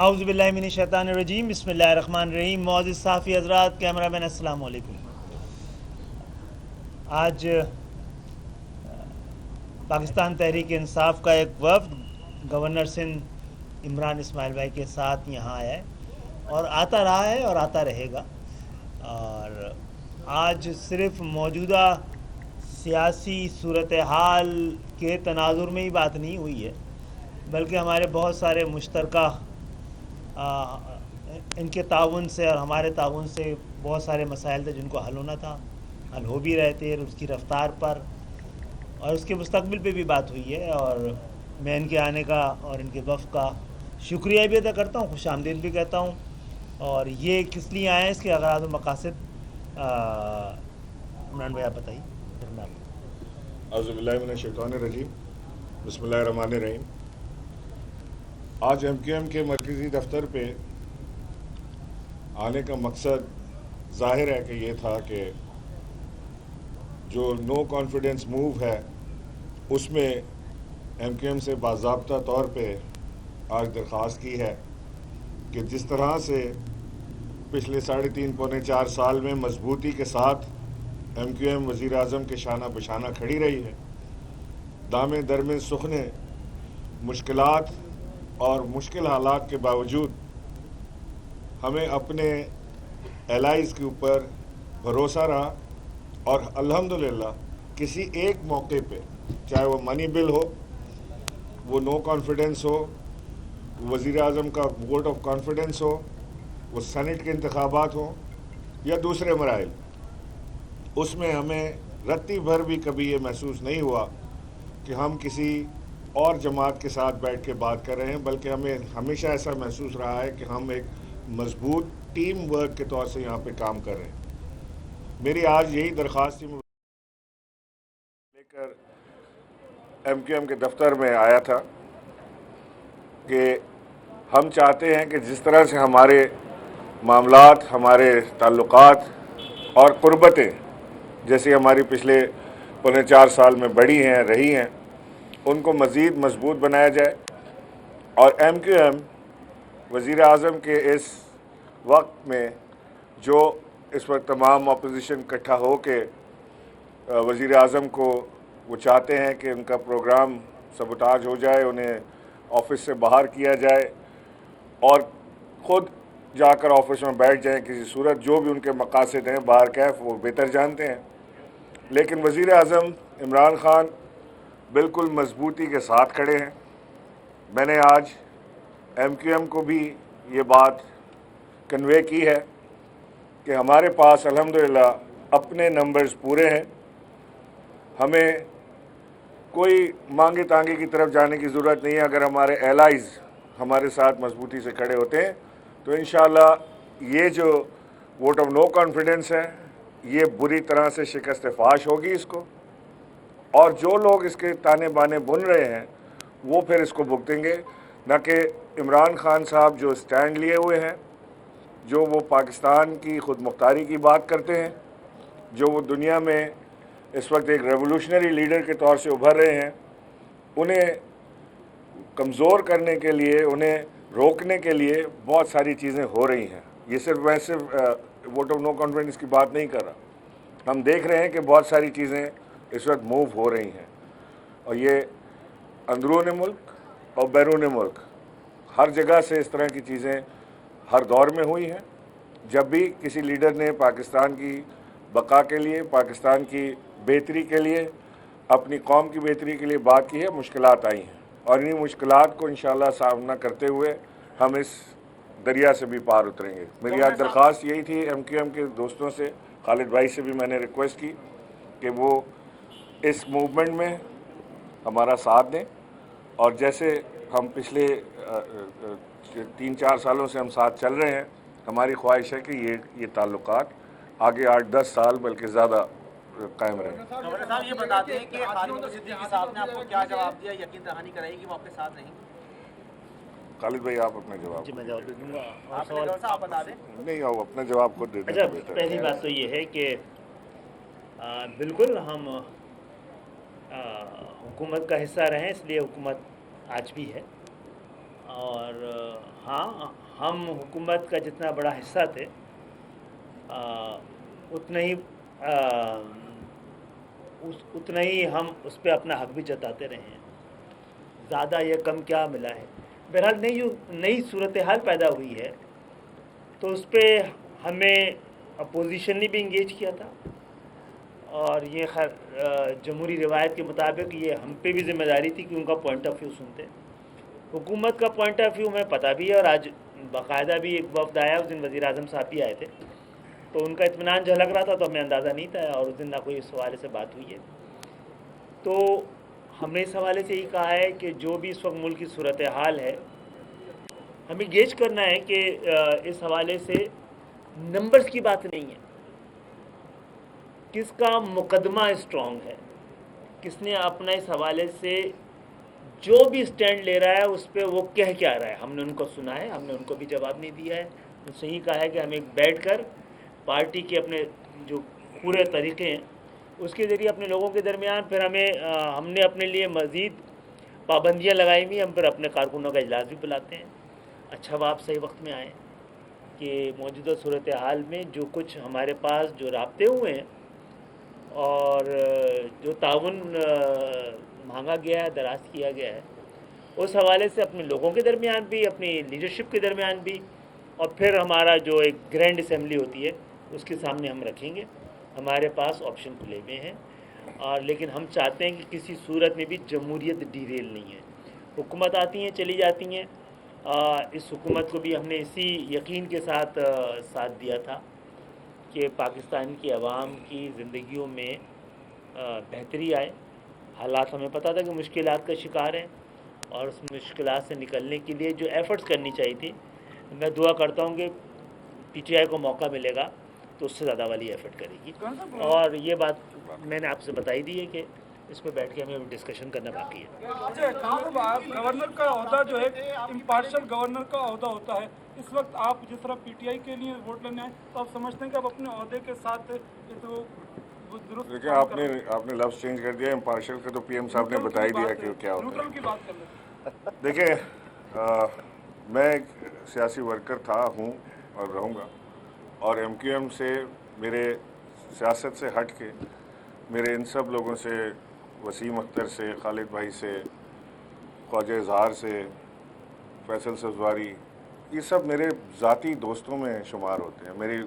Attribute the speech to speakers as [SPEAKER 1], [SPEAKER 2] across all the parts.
[SPEAKER 1] اعوذ باللہ من الشیطان الرجیم، بسم اللہ الرحمن الرحیم۔ معزز صحافی حضرات، کیمرہ مین، السلام علیکم۔ آج پاکستان تحریک انصاف کا ایک وفد گورنر سندھ عمران اسماعیل بھائی کے ساتھ یہاں آیا ہے اور آتا رہا ہے اور آتا رہے گا۔ اور آج صرف موجودہ سیاسی صورتحال کے تناظر میں ہی بات نہیں ہوئی ہے، بلکہ ہمارے بہت سارے مشترکہ ان کے تعاون سے اور ہمارے تعاون سے بہت سارے مسائل تھے جن کو حل ہونا تھا، حل ہو بھی رہے تھے، اور اس کی رفتار پر اور اس کے مستقبل پہ بھی بات ہوئی ہے۔ اور میں ان کے آنے کا اور ان کے وفد کا شکریہ بھی ادا کرتا ہوں، خوش آمدید بھی کہتا ہوں۔ اور یہ کس لیے آئے ہیں، اس کے اغراض و مقاصد عمران بھائی آپ بتائیے۔
[SPEAKER 2] اعوذ باللہ من الشیطان الرجیم، بسم اللہ الرحمن الرحیم۔ آج MQM کے مرکزی دفتر پہ آنے کا مقصد ظاہر ہے کہ یہ تھا کہ جو نو کانفیڈنس موو ہے اس میں MQM سے باضابطہ طور پہ آج درخواست کی ہے کہ جس طرح سے پچھلے 3.5 پونے 4 سال میں مضبوطی کے ساتھ MQM وزیر اعظم کے شانہ بشانہ کھڑی رہی ہے، دامے درمے سخنے مشکلات اور مشکل حالات کے باوجود ہمیں اپنے الائز کے اوپر بھروسہ رہا، اور الحمدللہ کسی ایک موقع پہ، چاہے وہ منی بل ہو، وہ نو کانفیڈنس ہو، وزیر اعظم کا ووٹ آف کانفیڈنس ہو، وہ سینٹ کے انتخابات ہوں یا دوسرے مراحل، اس میں ہمیں رتی بھر بھی کبھی یہ محسوس نہیں ہوا کہ ہم کسی اور جماعت کے ساتھ بیٹھ کے بات کر رہے ہیں، بلکہ ہمیں ہمیشہ ایسا محسوس رہا ہے کہ ہم ایک مضبوط ٹیم ورک کے طور سے یہاں پہ کام کر رہے ہیں۔ میری آج یہی درخواست تھی، میں لے کر MQM کے دفتر میں آیا تھا کہ ہم چاہتے ہیں کہ جس طرح سے ہمارے معاملات، ہمارے تعلقات اور قربتیں جیسی ہماری پچھلے پونے 4 سال میں بڑھی ہیں، رہی ہیں، ان کو مزید مضبوط بنایا جائے، اور MQM وزیر اعظم کے اس وقت میں جو اس وقت تمام اپوزیشن اکٹھا ہو کے وزیر اعظم کو وہ چاہتے ہیں کہ ان کا پروگرام سبوتاج ہو جائے، انہیں آفس سے باہر کیا جائے اور خود جا کر آفس میں بیٹھ جائیں کسی صورت، جو بھی ان کے مقاصد ہیں باہر کیف وہ بہتر جانتے ہیں، لیکن وزیر اعظم عمران خان بالکل مضبوطی کے ساتھ کھڑے ہیں۔ میں نے آج MQM کو بھی یہ بات کنوے کی ہے کہ ہمارے پاس الحمدللہ اپنے نمبرز پورے ہیں، ہمیں کوئی مانگے تانگے کی طرف جانے کی ضرورت نہیں ہے۔ اگر ہمارے الائز ہمارے ساتھ مضبوطی سے کھڑے ہوتے ہیں تو انشاءاللہ یہ جو ووٹ آف نو کانفیڈنس ہے یہ بری طرح سے شکست فاش ہوگی اس کو، اور جو لوگ اس کے تانے بانے بن رہے ہیں وہ پھر اس کو بھگتیں گے، نہ کہ عمران خان صاحب جو سٹینڈ لیے ہوئے ہیں، جو وہ پاکستان کی خود مختاری کی بات کرتے ہیں، جو وہ دنیا میں اس وقت ایک ریولوشنری لیڈر کے طور سے ابھر رہے ہیں، انہیں کمزور کرنے کے لیے، انہیں روکنے کے لیے بہت ساری چیزیں ہو رہی ہیں۔ یہ صرف ووٹ آف نو کانفیڈنس کی بات نہیں کر رہا، ہم دیکھ رہے ہیں کہ بہت ساری چیزیں اس وقت موو ہو رہی ہیں، اور یہ اندرون ملک اور بیرون ملک ہر جگہ سے اس طرح کی چیزیں ہر دور میں ہوئی ہیں۔ جب بھی کسی لیڈر نے پاکستان کی بقا کے لیے، پاکستان کی بہتری کے لیے، اپنی قوم کی بہتری کے لیے بات کی ہے، مشکلات آئی ہیں، اور انہی مشکلات کو انشاءاللہ سامنا کرتے ہوئے ہم اس دریا سے بھی پار اتریں گے۔ میری آج درخواست یہی تھی MQM کے دوستوں سے، خالد بھائی سے بھی میں نے ریکویسٹ کی کہ وہ اس موومنٹ میں ہمارا ساتھ دیں، اور جیسے ہم پچھلے 3-4 سالوں سے ہم ساتھ چل رہے ہیں، ہماری خواہش ہے کہ یہ تعلقات آگے 8-10 سال بلکہ زیادہ قائم رہیں۔
[SPEAKER 3] گورنر صاحب یہ بتاتے ہیں کہ خالد صدیقی صاحب نے آپ کو کیا جواب دیا، یقین دہانی کرائی کہ وہ آپ کے ساتھ رہیں گے؟
[SPEAKER 2] خالد بھائی آپ اپنا جواب
[SPEAKER 1] جی میں جواب دے دوں گا۔
[SPEAKER 3] آپ نے صاحب آپ بتا دیں۔
[SPEAKER 2] نہیں، آپ اپنا جواب خود دے دیں
[SPEAKER 1] اچھا،
[SPEAKER 2] تو بہتر ہے۔
[SPEAKER 1] پہلی بات تو یہ ہے کہ بالکل ہم حکومت کا حصہ رہیں، اس لیے حکومت آج بھی ہے، اور ہاں ہم حکومت کا جتنا بڑا حصہ تھے اتنا ہی اتنا ہی ہم اس پہ اپنا حق بھی جتاتے رہے ہیں. زیادہ یا کم کیا ملا ہے. بہرحال نئی صورتحال پیدا ہوئی ہے تو اس پہ ہمیں اپوزیشن نے بھی انگیج کیا تھا اور یہ خیر جمہوری روایت کے مطابق یہ ہم پہ بھی ذمہ داری تھی کہ ان کا پوائنٹ آف ویو سنتے. حکومت کا پوائنٹ آف ویو ہمیں پتہ بھی ہے اور آج باقاعدہ بھی ایک وفد آیا, اس دن وزیر اعظم صاحب بھی آئے تھے تو ان کا اطمینان جھلک رہا تھا تو ہمیں اندازہ نہیں تھا اور اس دن نہ کوئی اس حوالے سے بات ہوئی ہے. تو ہم نے اس حوالے سے یہ کہا ہے کہ جو بھی اس وقت ملک کی صورتحال ہے ہمیں گیج کرنا ہے کہ اس حوالے سے نمبرز کی بات نہیں ہے, کس کا مقدمہ اسٹرانگ ہے, کس نے اپنا اس حوالے سے جو بھی سٹینڈ لے رہا ہے اس پہ وہ کہہ کیا رہا ہے. ہم نے ان کو سنا ہے, ہم نے ان کو بھی جواب نہیں دیا ہے. ان سے ہی کہا ہے کہ ہمیں بیٹھ کر پارٹی کے اپنے جو پورے طریقے ہیں اس کے ذریعے اپنے لوگوں کے درمیان پھر ہم نے اپنے لیے مزید پابندیاں لگائی ہوئی. ہم پھر اپنے کارکنوں کا اجلاس بھی بلاتے ہیں. اچھا وہ آپ صحیح وقت میں آئیں کہ موجودہ صورتحال میں جو کچھ ہمارے پاس جو رابطے ہوئے ہیں اور جو تعاون مانگا گیا ہے, دراست کیا گیا ہے, اس حوالے سے اپنے لوگوں کے درمیان بھی, اپنی لیڈرشپ کے درمیان بھی, اور پھر ہمارا جو ایک گرینڈ اسمبلی ہوتی ہے اس کے سامنے ہم رکھیں گے. ہمارے پاس آپشن کھلے ہوئے ہیں اور لیکن ہم چاہتے ہیں کہ کسی صورت میں بھی جمہوریت ڈیریل نہیں ہے. حکومت آتی ہیں چلی جاتی ہیں. اس حکومت کو بھی ہم نے اسی یقین کے ساتھ ساتھ دیا تھا کہ پاکستان کی عوام کی زندگیوں میں بہتری آئے. حالات ہمیں پتہ تھا کہ مشکلات کا شکار ہیں اور اس مشکلات سے نکلنے کے لیے جو ایفرٹس کرنی چاہیے تھی, میں دعا کرتا ہوں کہ پی ٹی آئی کو موقع ملے گا تو اس سے زیادہ والی ایفرٹ کرے گی. اور یہ بات میں نے آپ سے بتائی دی ہے کہ اس پہ بیٹھ کے ہمیں ڈسکشن کرنا باقی ہے.
[SPEAKER 4] گورنر کا عہدہ جو ہے امپارشل گورنر کا عہدہ ہوتا ہے. اس وقت آپ جس طرح پی ٹی آئی کے لیے ووٹ لینے آئے تو آپ سمجھتے ہیں کہ آپ اپنے عہدے کے ساتھ
[SPEAKER 2] دیکھیں آپ نے لفظ چینج کر دیا. امپارشل کا تو پی ایم صاحب نے بتا ہی دیا کہ کیا ہوتا
[SPEAKER 4] نیوٹرل کی بات کر لیں.
[SPEAKER 2] دیکھیں میں ایک سیاسی ورکر تھا, ہوں اور رہوں گا, اور ایم کیو ایم سے میرے سیاست سے ہٹ کے میرے ان سب لوگوں سے, وسیم اختر سے, خالد بھائی سے, خواجہ اظہار سے, فیصل سبزواری, یہ سب میرے ذاتی دوستوں میں شمار ہوتے ہیں.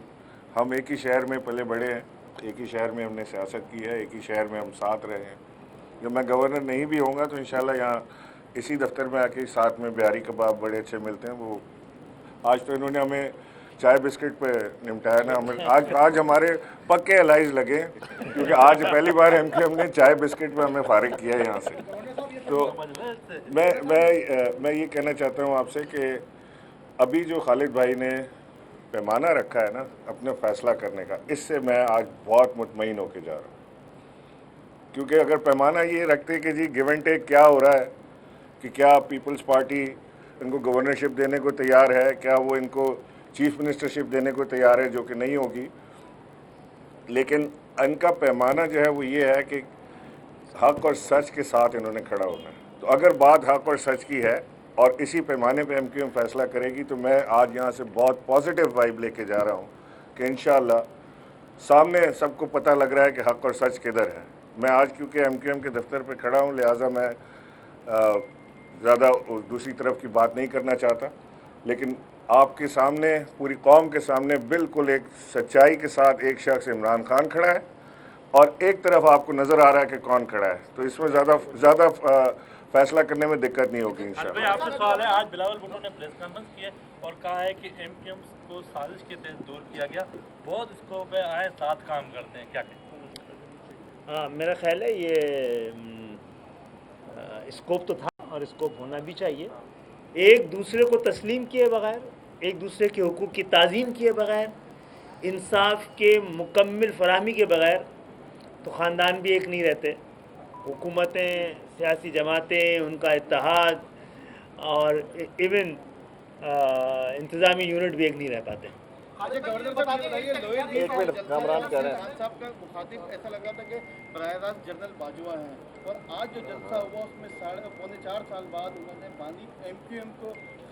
[SPEAKER 2] ہم ایک ہی شہر میں پلے بڑے ہیں, ایک ہی شہر میں ہم نے سیاست کی ہے, ایک ہی شہر میں ہم ساتھ رہے ہیں. جب میں گورنر نہیں بھی ہوں گا تو انشاءاللہ یہاں اسی دفتر میں آ کے ساتھ میں بیاری کباب بڑے اچھے ملتے ہیں. وہ آج تو انہوں نے ہمیں چائے بسکٹ پہ نمٹایا نا. آج ہمارے پکے الائز لگے کیونکہ آج پہلی بار ہم نے چائے بسکٹ پہ ہمیں فارغ کیا ہے یہاں سے. تو میں یہ کہنا چاہتا ہوں آپ سے کہ ابھی جو خالد بھائی نے پیمانہ رکھا ہے نا اپنے فیصلہ کرنے کا, اس سے میں آج بہت مطمئن ہو کے جا رہا ہوں. کیونکہ اگر پیمانہ یہ رکھتے کہ جی گیو اینڈ ٹیک کیا ہو رہا ہے, کہ کیا پیپلز پارٹی ان کو گورنرشپ دینے کو تیار ہے, کیا وہ ان کو چیف منسٹرشپ دینے کو تیار ہے, جو کہ نہیں ہوگی. لیکن ان کا پیمانہ جو ہے وہ یہ ہے کہ حق اور سچ کے ساتھ انہوں نے کھڑا ہونا ہے. تو اگر بات حق اور سچ کی ہے اور اسی پیمانے پہ ایم کیو ایم فیصلہ کرے گی تو میں آج یہاں سے بہت پازیٹیو وائب لے کے جا رہا ہوں کہ انشاءاللہ سامنے سب کو پتہ لگ رہا ہے کہ حق اور سچ کدھر ہے. میں آج کیونکہ ایم کیو ایم کے دفتر پہ کھڑا ہوں لہٰذا میں زیادہ دوسری طرف کی بات نہیں کرنا چاہتا, لیکن آپ کے سامنے, پوری قوم کے سامنے بالکل ایک سچائی کے ساتھ ایک شخص عمران خان کھڑا ہے اور ایک طرف آپ کو نظر آ رہا ہے کہ کون کھڑا ہے. تو اس میں زیادہ فیصلہ کرنے میں دقت نہیں ہوگی انشاءاللہ.
[SPEAKER 5] آپ سے سوال ہے, آج بلاول بھٹو نے پریس کانفرنس کی ہے اور کہا ہے کہ ایم کیو ایم کو سازش کے تحت دور کیا گیا, بہت اسکوپ ہے, آئے ساتھ کام کرتے ہیں, کیا کہیں؟
[SPEAKER 1] میرا خیال ہے یہ اسکوپ تو تھا اور اسکوپ ہونا بھی چاہیے. ایک دوسرے کو تسلیم کیے بغیر, ایک دوسرے کے حقوق کی تعظیم کیے بغیر, انصاف کے مکمل فراہمی کے بغیر تو خاندان بھی ایک نہیں رہتے. حکومتیں, سیاسی جماعتیں, ان کا اتحاد اور ایون انتظامی یونٹ بھی ایک نہیں رہ پاتے.
[SPEAKER 2] ایک منٹ کامران کہہ رہے ہیں
[SPEAKER 6] صاحب کا مخاطب ایسا لگ رہا تھا کہ براہ راست جنرل باجوہ ہیں, اور آج جو جلسہ ہوا اس میں 4.5 سال بعد انہوں نے بانی ایم کیو ایم کو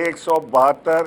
[SPEAKER 2] 172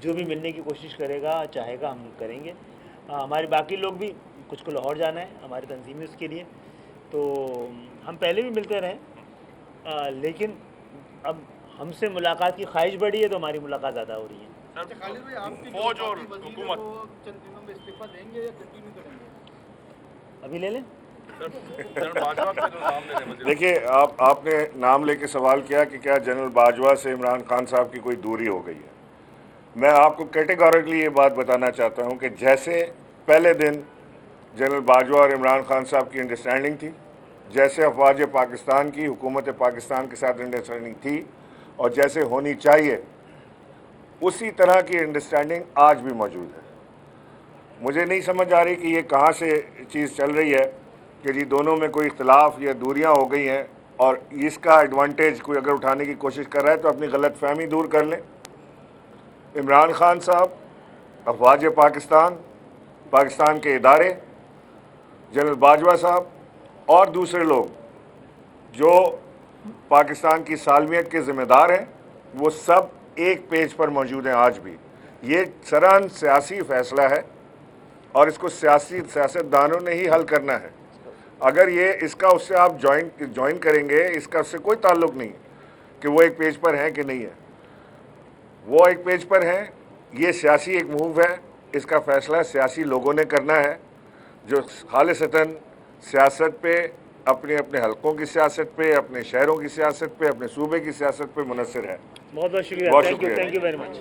[SPEAKER 1] جو بھی ملنے کی کوشش کرے گا چاہے گا ہم کریں گے. ہمارے باقی لوگ بھی کچھ کو لاہور جانا ہے ہماری تنظیمی اس کے لیے, تو ہم پہلے بھی ملتے رہے, لیکن اب ہم سے ملاقات کی خواہش بڑھی ہے تو ہماری ملاقات زیادہ ہو رہی ہے.
[SPEAKER 7] فوج اور حکومت
[SPEAKER 8] چند دنوں میں استعفیٰ دیں گے یا کنٹینیو کریں گے؟
[SPEAKER 1] ابھی لے لیں.
[SPEAKER 7] جنرل باجوہ کا جو نام لے رہے ہیں وزیر
[SPEAKER 2] دیکھیے آپ نے نام لے کے سوال کیا کہ کیا جنرل باجوہ سے عمران خان صاحب کی کوئی دوری ہو گئی ہے. میں آپ کو کیٹیگورکلی یہ بات بتانا چاہتا ہوں کہ جیسے پہلے دن جنرل باجوہ اور عمران خان صاحب کی انڈرسٹینڈنگ تھی, جیسے افواج پاکستان کی حکومت پاکستان کے ساتھ انڈرسٹینڈنگ تھی اور جیسے ہونی چاہیے, اسی طرح کی انڈرسٹینڈنگ آج بھی موجود ہے. مجھے نہیں سمجھ آ رہی کہ یہ کہاں سے چیز چل رہی ہے کہ جی دونوں میں کوئی اختلاف یا دوریاں ہو گئی ہیں, اور اس کا ایڈوانٹیج کوئی اگر اٹھانے کی کوشش کر رہا ہے تو اپنی غلط فہمی دور کر لیں. عمران خان صاحب, افواج پاکستان, پاکستان کے ادارے, جنرل باجوہ صاحب اور دوسرے لوگ جو پاکستان کی سالمیت کے ذمہ دار ہیں, وہ سب ایک پیج پر موجود ہیں آج بھی. یہ سران سیاسی فیصلہ ہے اور اس کو سیاستدانوں نے ہی حل کرنا ہے. اگر یہ اس کا اس سے آپ جوائن کریں گے, اس کا اس سے کوئی تعلق نہیں کہ وہ ایک پیج پر ہیں کہ نہیں ہے. وہ ایک پیج پر ہیں, یہ سیاسی ایک موو ہے, اس کا فیصلہ سیاسی لوگوں نے کرنا ہے جو خالصتاً سیاست پہ, اپنے حلقوں کی سیاست پہ, اپنے شہروں کی سیاست پہ, اپنے صوبے کی سیاست پہ منحصر ہے.
[SPEAKER 1] بہت بہت شکریہ. Thank you very much.